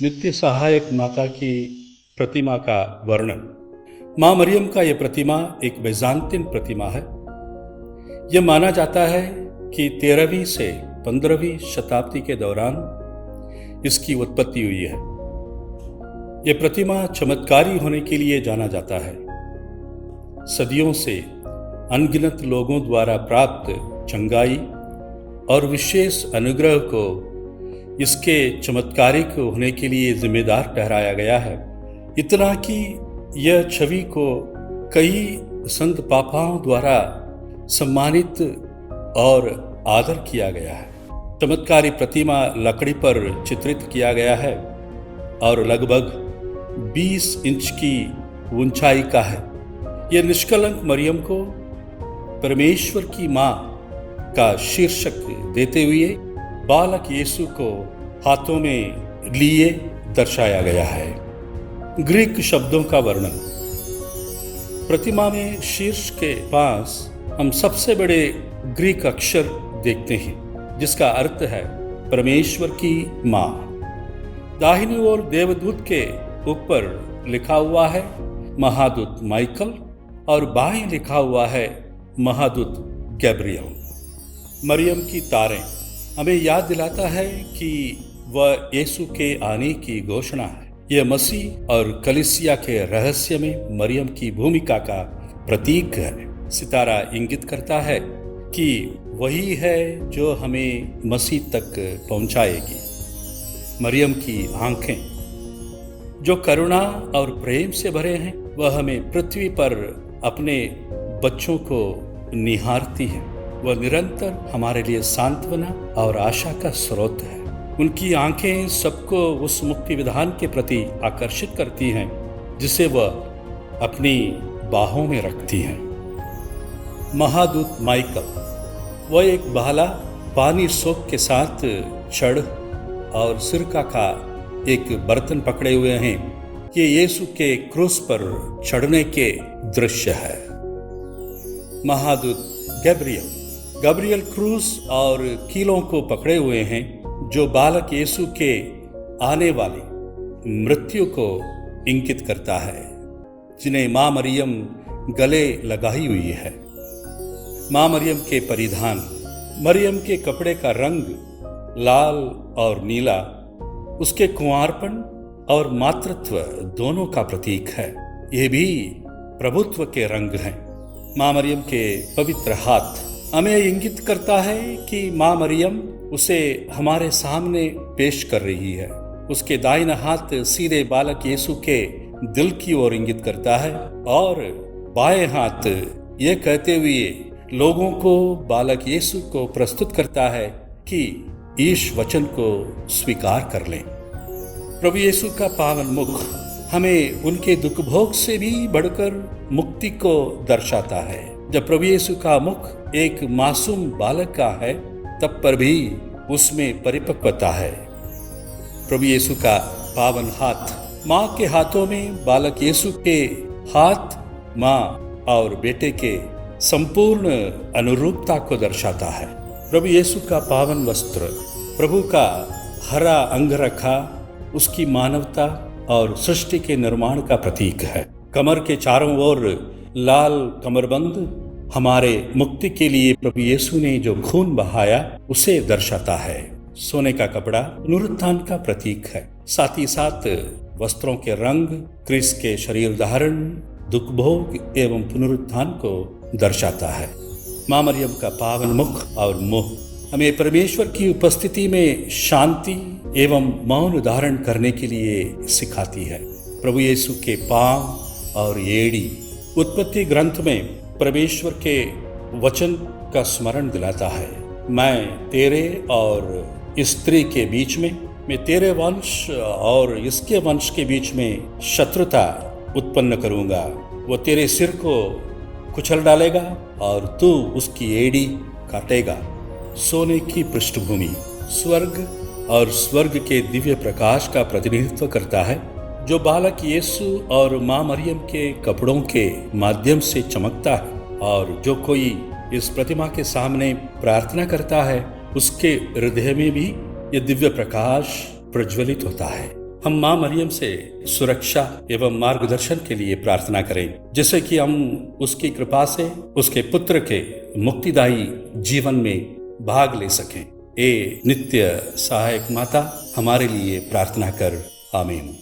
नित्य सहायक माता की प्रतिमा का वर्णन। मां मरियम का यह प्रतिमा एक बीजान्तिन प्रतिमा है। यह माना जाता है कि 13वीं से 15वीं शताब्दी के दौरान इसकी उत्पत्ति हुई है। यह प्रतिमा चमत्कारी होने के लिए जाना जाता है। सदियों से अनगिनत लोगों द्वारा प्राप्त चंगाई और विशेष अनुग्रह को इसके चमत्कारिक होने के लिए जिम्मेदार ठहराया गया है। इतना कि यह छवि को कई संत पापाओं द्वारा सम्मानित और आदर किया गया है। चमत्कारी प्रतिमा लकड़ी पर चित्रित किया गया है और लगभग 20 इंच की ऊंचाई का है। यह निष्कलंक मरियम को परमेश्वर की मां का शीर्षक देते हुए बालक यीशु को हाथों में लिए दर्शाया गया है। ग्रीक शब्दों का वर्णन। प्रतिमा में शीर्ष के पास हम सबसे बड़े ग्रीक अक्षर देखते हैं जिसका अर्थ है परमेश्वर की मां। दाहिनी ओर देवदूत के ऊपर लिखा हुआ है महादूत माइकल और बाएं लिखा हुआ है महादूत गैब्रियल। मरियम की तारें हमें याद दिलाता है कि वह यीशु के आने की घोषणा है। यह मसीह और कलीसिया के रहस्य में मरियम की भूमिका का प्रतीक है। सितारा इंगित करता है कि वही है जो हमें मसीह तक पहुंचाएगी। मरियम की आंखें जो करुणा और प्रेम से भरे हैं, वह हमें पृथ्वी पर अपने बच्चों को निहारती हैं। वह निरंतर हमारे लिए सांत्वना और आशा का स्रोत है। उनकी आंखें सबको उस मुक्ति विधान के प्रति आकर्षित करती हैं जिसे वह अपनी बाहों में रखती हैं। महादूत माइकल वह एक भाला पानी सोख के साथ छड़ और सिरका का एक बर्तन पकड़े हुए हैं। ये यीशु के क्रूस पर चढ़ने के दृश्य है। महादूत गब्रियल क्रूस और कीलों को पकड़े हुए हैं जो बालक यीशु के आने वाली मृत्यु को इंगित करता है, जिन्हें मां मरियम गले लगाई हुई है। मां मरियम के परिधान। मरियम के कपड़े का रंग लाल और नीला उसके कुंवारपन और मातृत्व दोनों का प्रतीक है। यह भी प्रभुत्व के रंग हैं। मां मरियम के पवित्र हाथ हमें इंगित करता है कि मां मरियम उसे हमारे सामने पेश कर रही है। उसके दाहिना हाथ सीधे बालक यीशु के दिल की ओर इंगित करता है और बाएं हाथ ये कहते हुए लोगों को बालक यीशु को प्रस्तुत करता है कि ईश वचन को स्वीकार कर लें। प्रभु यीशु का पावन मुख हमें उनके दुख भोग से भी बढ़कर मुक्ति को दर्शाता है। जब प्रभु यीशु का मुख एक मासूम बालक का है, तब पर भी उसमें परिपक्वता है। प्रभु यीशु का पावन हाथ मां के हाथों में बालक यीशु के हाथ मां और बेटे के संपूर्ण अनुरूपता को दर्शाता है। प्रभु यीशु का पावन वस्त्र प्रभु का हरा अंगरखा उसकी मानवता और सृष्टि के निर्माण का प्रतीक है। कमर के चारों ओर लाल कमरबंद हमारे मुक्ति के लिए प्रभु यीशु ने जो खून बहाया उसे दर्शाता है। सोने का कपड़ा पुनरुत्थान का प्रतीक है। साथ ही साथ वस्त्रों के रंग क्रिस के शरीर धारण, दुख भोग एवं पुनरुत्थान को दर्शाता है। मां मरियम का पावन मुख और मुंह हमें परमेश्वर की उपस्थिति में शांति एवं मौन धारण करने के लिए सिखाती है। प्रभु यीशु के पांव और एड़ी उत्पत्ति ग्रंथ में परमेश्वर के वचन का स्मरण दिलाता है। मैं तेरे और स्त्री के बीच में, मैं तेरे वंश और इसके वंश के बीच में शत्रुता उत्पन्न करूंगा। वो तेरे सिर को कुचल डालेगा और तू उसकी एड़ी काटेगा। सोने की पृष्ठभूमि स्वर्ग और स्वर्ग के दिव्य प्रकाश का प्रतिनिधित्व करता है, जो बालक यीशु और मां मरियम के कपड़ों के माध्यम से चमकता है। और जो कोई इस प्रतिमा के सामने प्रार्थना करता है, उसके हृदय में भी यह दिव्य प्रकाश प्रज्वलित होता है। हम माँ मरियम से सुरक्षा एवं मार्गदर्शन के लिए प्रार्थना करें, जिससे कि हम उसकी कृपा से उसके पुत्र के मुक्तिदायी जीवन में भाग ले सकें। ए नित्य सहायक माता, हमारे लिए प्रार्थना कर। आमीन।